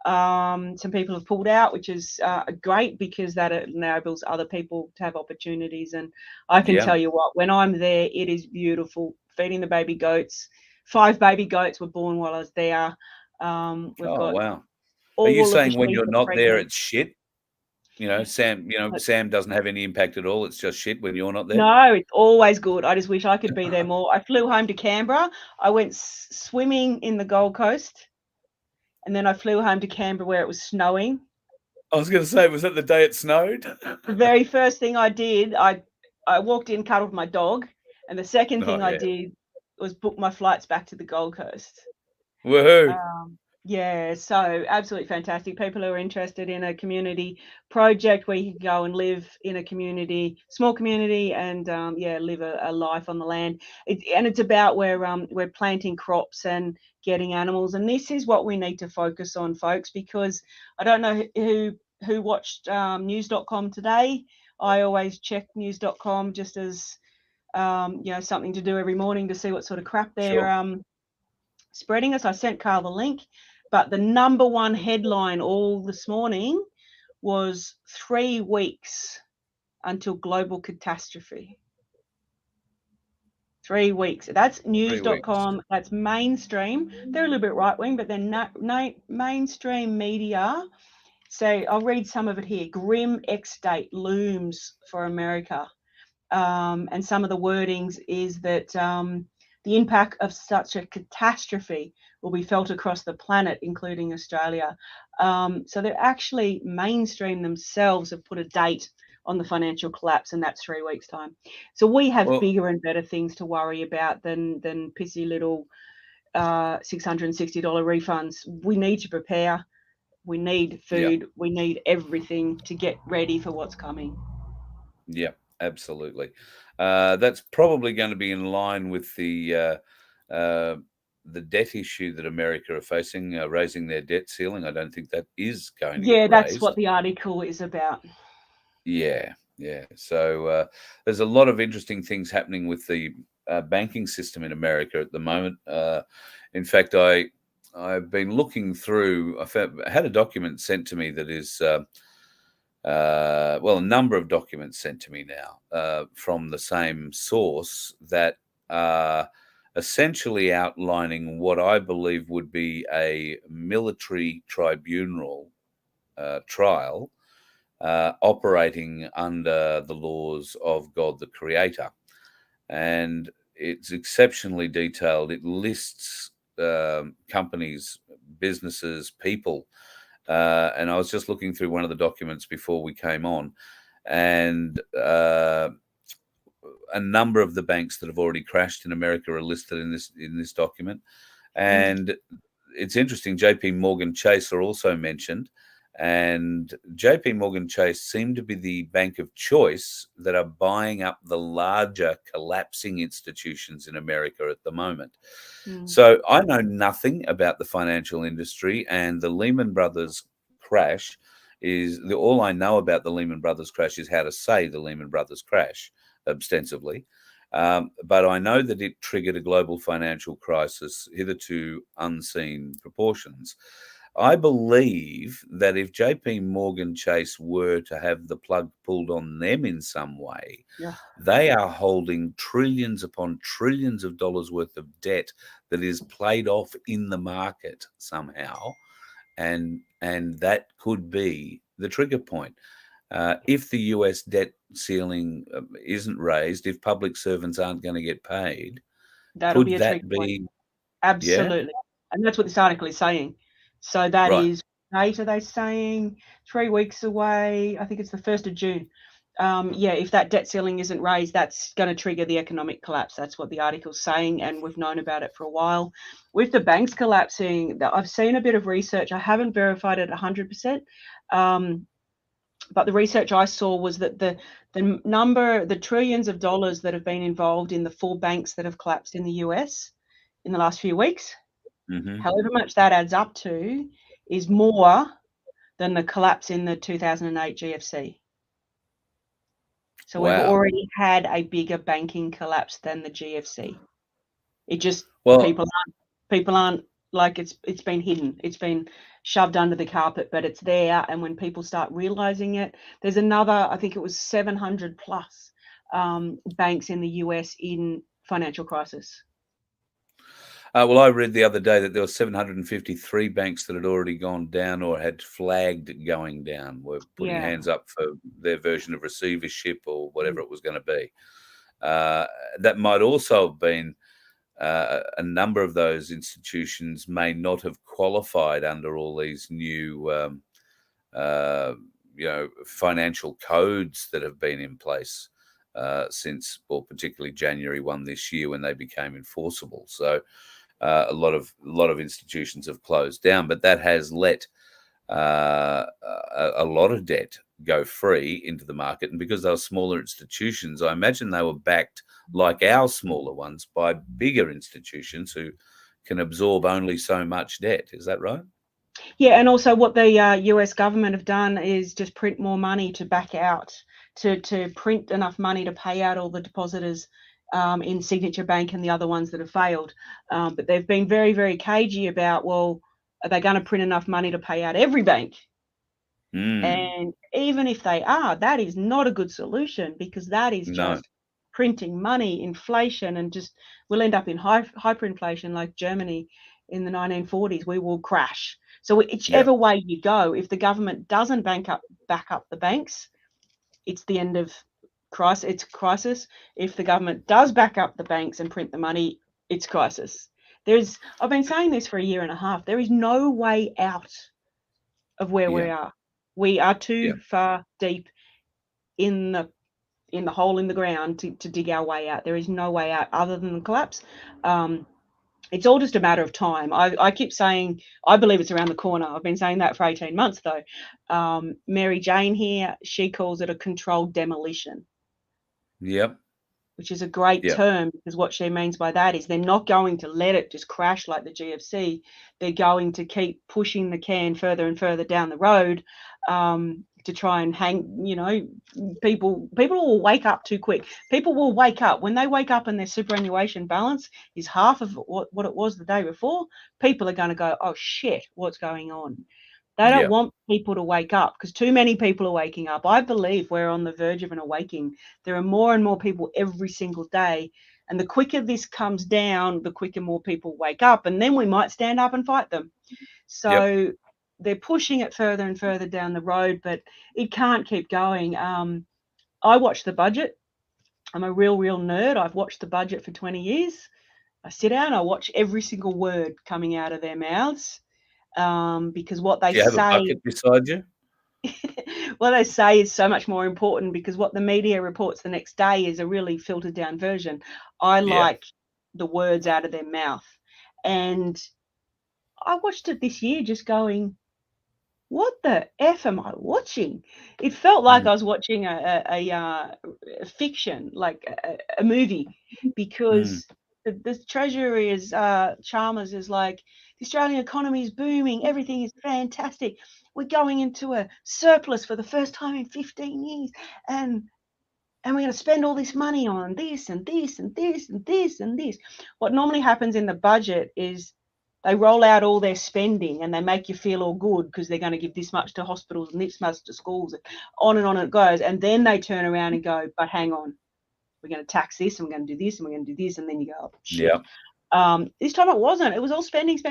Some people have pulled out, which is great, because that enables other people to have opportunities. And I can tell you what, when I'm there, it is beautiful. Feeding the baby goats. 5 baby goats were born while I was there. We've got Wow. Are you all of the saying when sheep you're are not there, pregnant. it's shit? Sam doesn't have any impact at all. It's just shit when you're not there. No, it's always good. I just wish I could be there more. I flew home to Canberra. I went swimming in the Gold Coast, and then I flew home to Canberra where it was snowing. I was going to say, was that the day it snowed? The very first thing I did, I walked in, cuddled my dog, and the second thing Oh, I yeah. did was book my flights back to the Gold Coast. Woohoo. Yeah, so absolutely fantastic. People who are interested in a community project where you can go and live in a community, small community, and live a life on the land. It's about where we're planting crops and getting animals, and this is what we need to focus on, folks. Because I don't know who watched news.com today. I always check news.com just as something to do every morning to see what sort of crap they're Sure. spreading us. I sent Carl the link, but the number one headline all this morning was 3 weeks until global catastrophe. 3 weeks. That's 3 weeks. news.com. That's mainstream. They're a little bit right wing, but they're mainstream media. So I'll read some of it here. Grim X date looms for America. And some of the wordings is that the impact of such a catastrophe will be felt across the planet, including Australia. So they're actually mainstream themselves have put a date on the financial collapse, and that's 3 weeks' time. So we have bigger and better things to worry about than pissy little $660 refunds. We need to prepare. We need food. Yeah. We need everything to get ready for what's coming. Yeah, absolutely. That's probably going to be in line with the debt issue that America are facing, raising their debt ceiling. I don't think that is going to get Yeah, that's what raised. the article is about. Yeah. So there's a lot of interesting things happening with the banking system in America at the moment. In fact, I've been looking through. I had a document sent to me that is, well, a number of documents sent to me now from the same source that are essentially outlining what I believe would be a military tribunal trial operating under the laws of God the Creator. And it's exceptionally detailed. It lists companies, businesses, people. And I was just looking through one of the documents before we came on, and a number of the banks that have already crashed in America are listed in this document. And it's interesting, JP Morgan Chase are also mentioned. And JP Morgan Chase seem to be the bank of choice that are buying up the larger collapsing institutions in America at the moment. So I know nothing about the financial industry, and the Lehman Brothers crash is all I know about the Lehman Brothers crash is how to say the Lehman Brothers crash ostensibly. But I know that it triggered a global financial crisis, hitherto unseen proportions. I believe that if JP Morgan Chase were to have the plug pulled on them in some way, they are holding trillions upon trillions of dollars worth of debt that is played off in the market somehow. And that could be the trigger point. If the US debt ceiling isn't raised, if public servants aren't going to get paid, that'll could be a that trigger be? point. Absolutely. Yeah? And that's what this article is saying. So that Right. is, date are they saying? 3 weeks away. I think it's the 1st of June. If that debt ceiling isn't raised, that's going to trigger the economic collapse. That's what the article's saying, and we've known about it for a while. With the banks collapsing, I've seen a bit of research. I haven't verified it 100%, but the research I saw was that the trillions of dollars that have been involved in the 4 banks that have collapsed in the US in the last few weeks, however much that adds up to, is more than the collapse in the 2008 GFC. So we've already had a bigger banking collapse than the GFC. It just, people aren't like, it's been hidden. It's been shoved under the carpet, but it's there. And when people start realizing it, there's another, I think it was 700 plus banks in the US in financial crisis. Well, I read the other day that there were 753 banks that had already gone down or had flagged going down, were putting hands up for their version of receivership or whatever it was going to be. That might also have been a number of those institutions may not have qualified under all these new, financial codes that have been in place since, well, particularly January 1 this year when they became enforceable. So a lot of institutions have closed down, but that has let a lot of debt go free into the market. And because they were smaller institutions, I imagine they were backed, like our smaller ones, by bigger institutions who can absorb only so much debt. Is that right? Yeah, and also what the US government have done is just print more money to back out, to print enough money to pay out all the depositors in Signature Bank and the other ones that have failed. But they've been very, very cagey about, well, are they going to print enough money to pay out every bank? And even if they are, that is not a good solution, because that is just printing money, inflation, and just we'll end up in hyperinflation like Germany in the 1940s. We will crash. So whichever way you go, if the government doesn't back up the banks, it's the end of crisis. It's crisis. If the government does back up the banks and print the money, it's crisis. I've been saying this for a year and a half. There is no way out of where we are. We are too far deep in the hole in the ground to dig our way out. There is no way out other than the collapse. It's all just a matter of time. I keep saying I believe it's around the corner. I've been saying that for 18 months though. Mary Jane here, she calls it a controlled demolition. Yep. Which is a great term, because what she means by that is they're not going to let it just crash like the GFC. They're going to keep pushing the can further and further down the road to try and hang, people will wake up too quick. People will wake up. When they wake up and their superannuation balance is half of what it was the day before, people are going to go, oh shit, what's going on? They don't want people to wake up, because too many people are waking up. I believe we're on the verge of an awakening. There are more and more people every single day. And the quicker this comes down, the quicker more people wake up. And then we might stand up and fight them. So they're pushing it further and further down the road, but it can't keep going. I watch the budget. I'm a real nerd. I've watched the budget for 20 years. I sit down, I watch every single word coming out of their mouths. Because what they Do you have a say, bucket beside you? what they say is so much more important, because what the media reports the next day is a really filtered down version. I like the words out of their mouth. And I watched it this year just going, what the F am I watching? It felt like I was watching a fiction, like a movie, because the Treasury is, Chalmers is like, the Australian economy is booming, everything is fantastic. We're going into a surplus for the first time in 15 years, and we're going to spend all this money on this and this and this and this and this. What normally happens in the budget is they roll out all their spending and they make you feel all good, because they're going to give this much to hospitals and this much to schools, and on it goes. And then they turn around and go, but hang on, we're going to tax this, and we're going to do this, and we're going to do this. And then you go, oh, shit. This time it wasn't. It was all spending. Oh,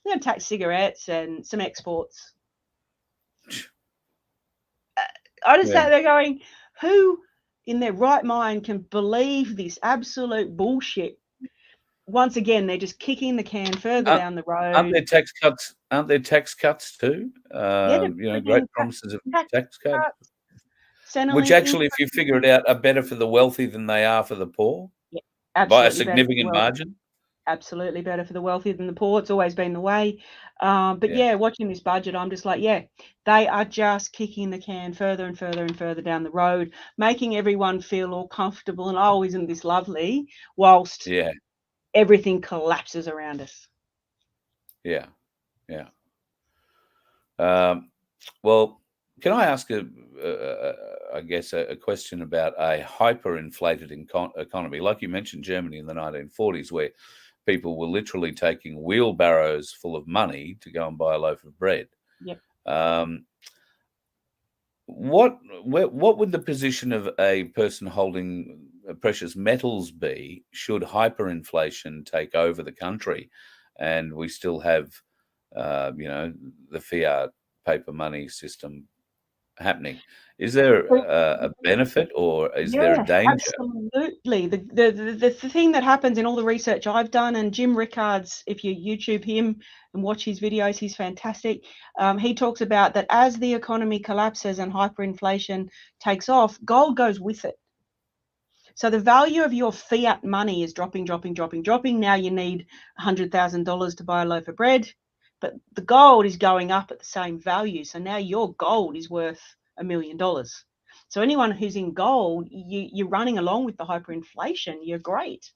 we're going to tax cigarettes and some exports. I just sat there going, who in their right mind can believe this absolute bullshit? Once again, they're just kicking the can further down the road. Aren't there tax cuts? Aren't there tax cuts too? Great promises of tax cuts, which actually, if you figure it out, are better for the wealthy than they are for the poor, by a significant margin. Absolutely better for the wealthy than the poor. It's always been the way. But watching this budget, I'm just like, they are just kicking the can further and further and further down the road, making everyone feel all comfortable and, oh, isn't this lovely? Whilst everything collapses around us. Well, can I ask a question about a hyperinflated economy? Like you mentioned, Germany in the 1940s, where people were literally taking wheelbarrows full of money to go and buy a loaf of bread. What would the position of a person holding precious metals be should hyperinflation take over the country and we still have, the fiat paper money system happening? Is there a benefit, or is there a danger? Absolutely. The thing that happens in all the research I've done, and Jim Rickards, if you YouTube him and watch his videos, he's fantastic. He talks about that as the economy collapses and hyperinflation takes off, gold goes with it. So the value of your fiat money is dropping. Now you need $100,000 to buy a loaf of bread, but the gold is going up at the same value. So now your gold is worth $1 million. So anyone who's in gold, you're running along with the hyperinflation. You're great.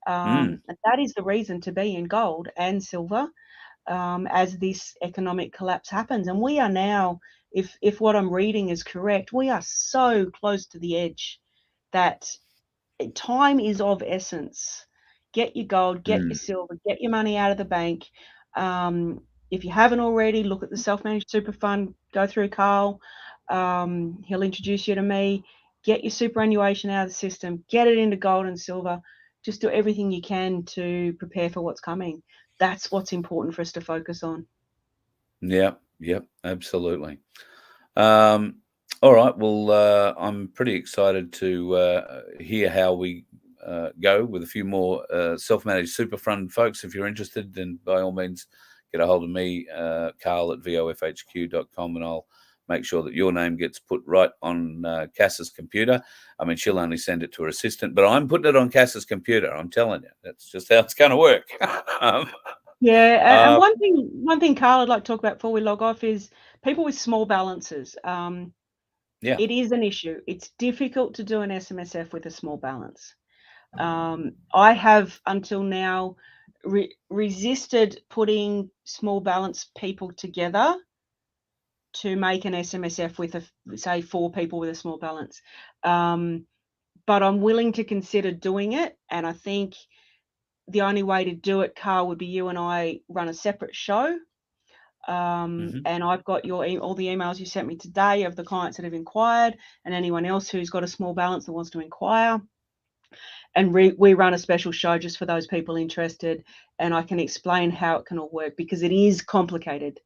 And that is the reason to be in gold and silver as this economic collapse happens. And we are now, if what I'm reading is correct, we are so close to the edge that time is of essence. Get your gold, get your silver, get your money out of the bank. If you haven't already, look at the self-managed super fund. Go through Carl. He'll introduce you to me. Get your superannuation out of the system. Get it into gold and silver. Just do everything you can to prepare for what's coming. That's what's important for us to focus on. Yep, absolutely. All right. Well, I'm pretty excited to hear how we go with a few more self-managed super fund folks. If you're interested, then by all means, get a hold of me, Carl at vofhq.com, and I'll make sure that your name gets put right on Cass's computer. I mean, she'll only send it to her assistant, but I'm putting it on Cass's computer. I'm telling you, that's just how it's going to work. And one thing, Carl, I'd like to talk about before we log off is people with small balances. It is an issue. It's difficult to do an SMSF with a small balance. I have until now resisted putting small balance people together to make an SMSF with say 4 people with a small balance. But I'm willing to consider doing it, and I think the only way to do it, Carl, would be you and I run a separate show. And I've got all the emails you sent me today of the clients that have inquired, and anyone else who's got a small balance that wants to inquire. And we run a special show just for those people interested, and I can explain how it can all work, because it is complicated.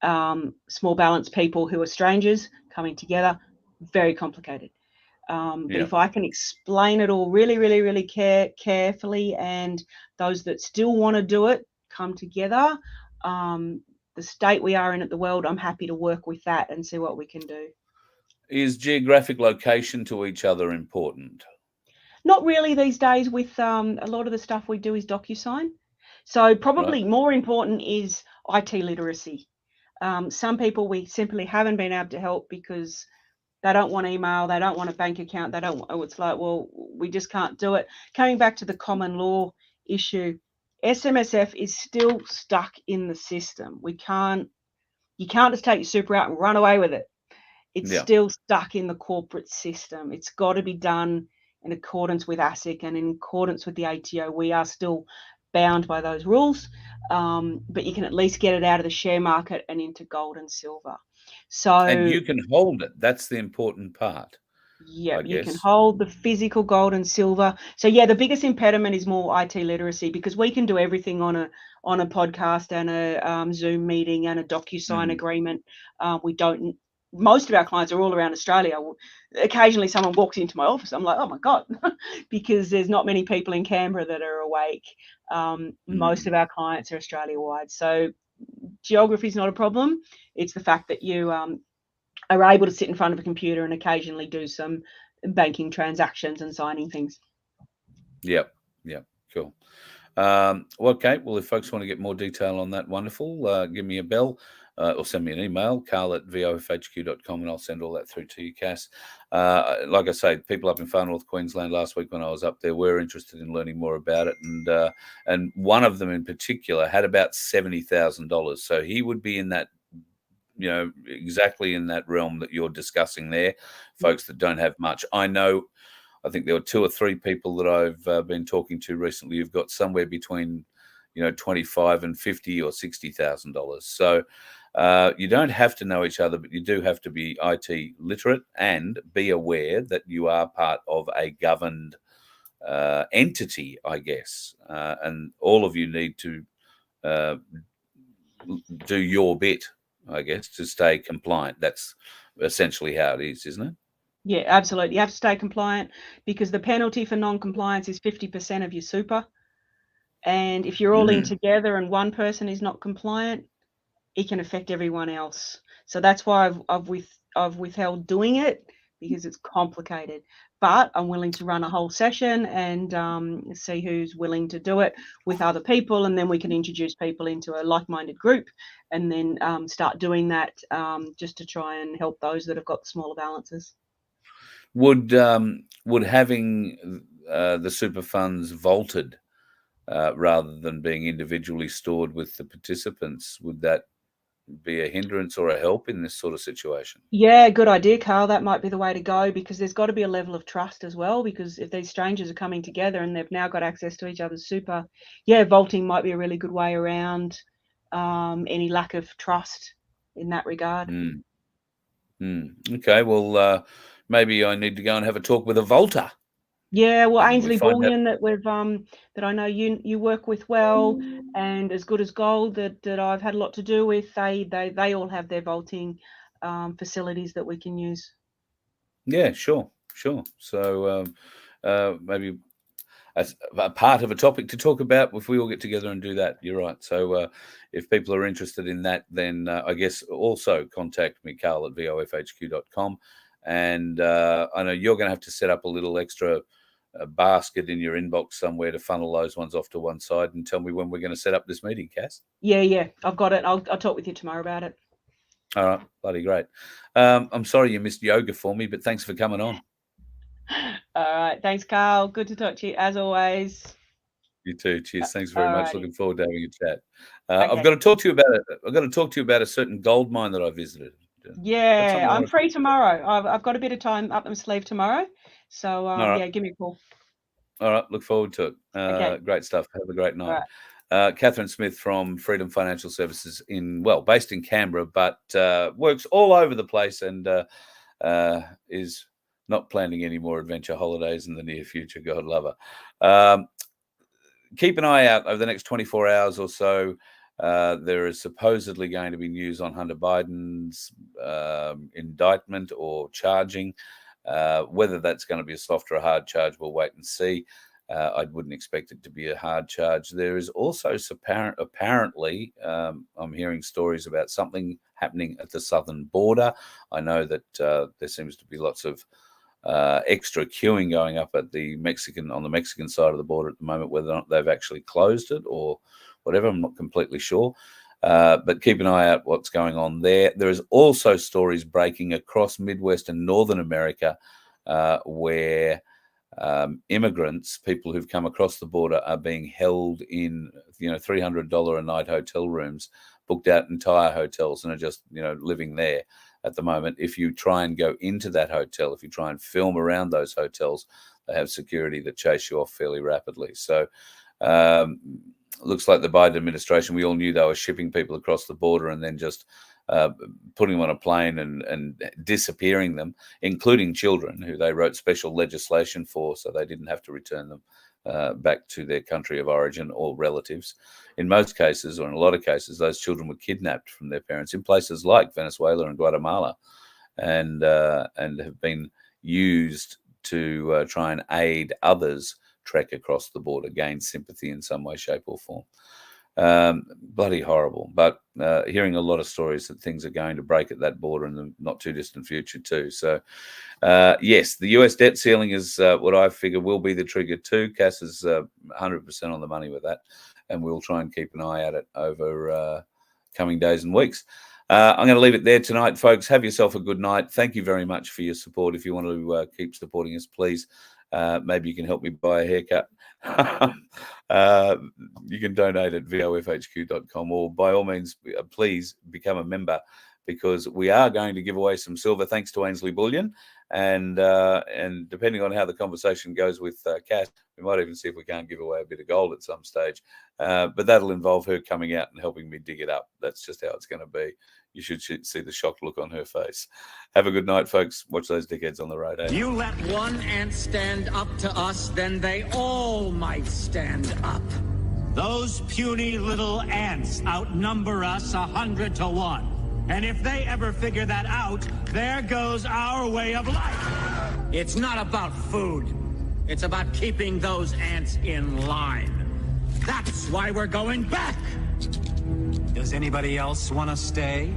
Small balance people who are strangers coming together, very complicated. But if I can explain it all really, really, really carefully, and those that still want to do it come together, the state we are in at the world, I'm happy to work with that and see what we can do. Is geographic location to each other important? Not really these days. With a lot of the stuff we do is DocuSign. So probably more important is IT literacy. Some people we simply haven't been able to help because they don't want email, they don't want a bank account, they don't want, it's like, well, we just can't do it. Coming back to the common law issue, SMSF is still stuck in the system. You can't just take your super out and run away with it. It's still stuck in the corporate system. It's got to be done in accordance with ASIC and in accordance with the ATO. We are still bound by those rules, but you can at least get it out of the share market and into gold and silver. And you can hold it. That's the important part. Yeah, you can hold the physical gold and silver. So yeah, the biggest impediment is more IT literacy, because we can do everything on a podcast and a Zoom meeting and a DocuSign agreement. We don't. Most of our clients are all around Australia. Occasionally someone walks into my office, I'm like, oh my God, because there's not many people in Canberra that are awake. Most of our clients are Australia-wide. So geography is not a problem. It's the fact that you are able to sit in front of a computer and occasionally do some banking transactions and signing things. Yep, cool. Okay, well, if folks want to get more detail on that, wonderful. Give me a bell. Or send me an email, carl@vofhq.com, and I'll send all that through to you, Cass. Like I say, people up in far north Queensland last week when I was up there were interested in learning more about it, and one of them in particular had about $70,000. So he would be in that, exactly in that realm that you're discussing there, folks that don't have much. I think there were 2 or 3 people that I've been talking to recently who've got somewhere between, $25,000 and $50,000 or $60,000. So you don't have to know each other, but you do have to be IT literate and be aware that you are part of a governed entity, I guess. And all of you need to do your bit, I guess, to stay compliant. That's essentially how it is, isn't it? Yeah, absolutely. You have to stay compliant, because the penalty for non-compliance is 50% of your super. And if you're all in together and one person is not compliant, it can affect everyone else. So that's why I've withheld doing it, because it's complicated. But I'm willing to run a whole session and see who's willing to do it with other people, and then we can introduce people into a like-minded group, and then start doing that just to try and help those that have got smaller balances. Would having the super funds vaulted rather than being individually stored with the participants, would that be a hindrance or a help in this sort of situation? Yeah, good idea, Carl. That might be the way to go, because there's got to be a level of trust as well, because if these strangers are coming together and they've now got access to each other's super, vaulting might be a really good way around any lack of trust in that regard. Okay, well, maybe I need to go and have a talk with a vaulter. Yeah, well, Ainsley Bullion that we've that I know you work with well, and As Good as Gold that I've had a lot to do with. They all have their vaulting facilities that we can use. Yeah, sure. So maybe a part of a topic to talk about if we all get together and do that. You're right. So if people are interested in that, then I guess also contact me, carl@vofhq.com. And I know you're going to have to set up a little extra basket in your inbox somewhere to funnel those ones off to one side, and tell me when we're going to set up this meeting, Cass. Yeah, I've got it. I'll talk with you tomorrow about it. All right, bloody great. I'm sorry you missed yoga for me, but thanks for coming on. All right, thanks, Carl. Good to talk to you as always. You too. Cheers. Thanks very much. Looking forward to having a chat. Okay. I've got to talk to you about a certain gold mine that I visited. Yeah, I'm free tomorrow. I've got a bit of time up my sleeve tomorrow. So, right. yeah, give me a call. All right, look forward to it. Okay. Great stuff. Have a great night. Right. Catherine Smith from Freedom Financial Services based in Canberra, but works all over the place and is not planning any more adventure holidays in the near future. God love her. Keep an eye out over the next 24 hours or so. There is supposedly going to be news on Hunter Biden's indictment or charging. Whether that's going to be a soft or a hard charge, we'll wait and see. I wouldn't expect it to be a hard charge. There is also apparently, I'm hearing stories about something happening at the southern border. I know that there seems to be lots of extra queuing going up at the Mexican side of the border at the moment. Whether or not they've actually closed it or whatever, I'm not completely sure. But keep an eye out what's going on there. There is also stories breaking across Midwest and Northern America where immigrants, people who've come across the border, are being held in $300 a night hotel rooms, booked out entire hotels, and are just living there at the moment. If you try and go into that hotel, if you try and film around those hotels, they have security that chase you off fairly rapidly. So looks like the Biden administration, we all knew they were shipping people across the border and then just putting them on a plane and disappearing them, including children who they wrote special legislation for so they didn't have to return them back to their country of origin or relatives. In most cases, or in a lot of cases, those children were kidnapped from their parents in places like Venezuela and Guatemala and have been used to try and aid others trek across the border, gain sympathy in some way, shape or form. Bloody horrible. But hearing a lot of stories that things are going to break at that border in the not too distant future too. So yes, the US debt ceiling is what I figure will be the trigger too. Cass is 100% on the money with that, and we'll try and keep an eye at it over coming days and weeks. I'm going to leave it there tonight, folks. Have yourself a good night. Thank you very much for your support. If you want to keep supporting us, please, maybe you can help me buy a haircut. You can donate at vofhq.com, or by all means, please become a member, because we are going to give away some silver thanks to Ainsley Bullion. And depending on how the conversation goes with Cass, we might even see if we can't give away a bit of gold at some stage. But that'll involve her coming out and helping me dig it up. That's just how it's going to be. You should see the shocked look on her face. Have a good night, folks. Watch those dickheads on the road. Eh? You let one ant stand up to us, then they all might stand up. Those puny little ants outnumber us 100 to 1. And if they ever figure that out, there goes our way of life. It's not about food. It's about keeping those ants in line. That's why we're going back. Does anybody else want to stay?